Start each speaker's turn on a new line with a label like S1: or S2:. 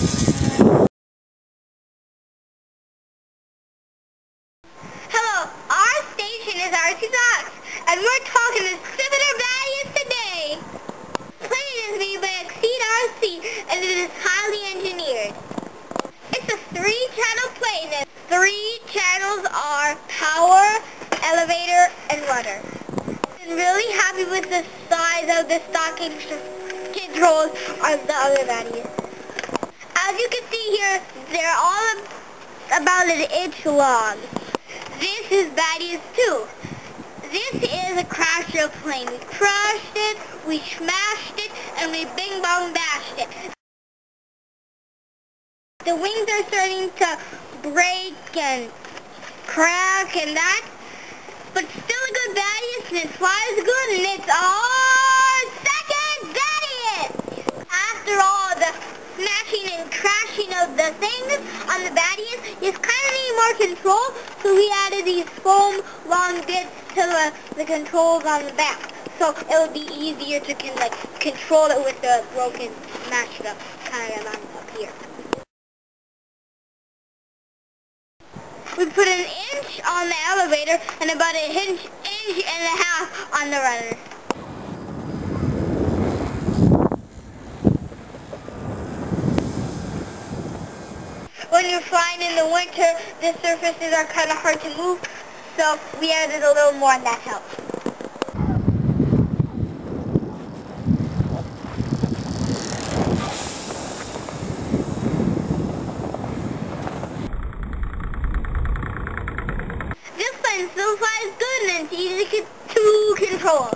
S1: Hello, our station is RCDOX, and we're talking to ACCIPITER BADIUS today. Plane is made by RC, and it is highly engineered. It's a 3-channel plane, and 3 channels are power, elevator, and rudder. I'm really happy with the size of the stocking controls on the other Badius. As you can see here, they're all about an inch long. This is Badius 2. This is a crasher plane. We crashed it, we smashed it, and we bing bong bashed it. The wings are starting to break and crack and that, but still a good Badius, and it flies good, and it's our second Badius! After all the smashing and crashing of the things on the Badius, you kind of need more control, so we added these foam long bits to the controls on the back, so it would be easier to control it with the broken, smashed up kind of line up here. We put an inch on the elevator and about an inch and a half on the rudder. When you're flying in the winter, the surfaces are kind of hard to move, so we added a little more, and that helps. This plane still flies good, and it's easy to control.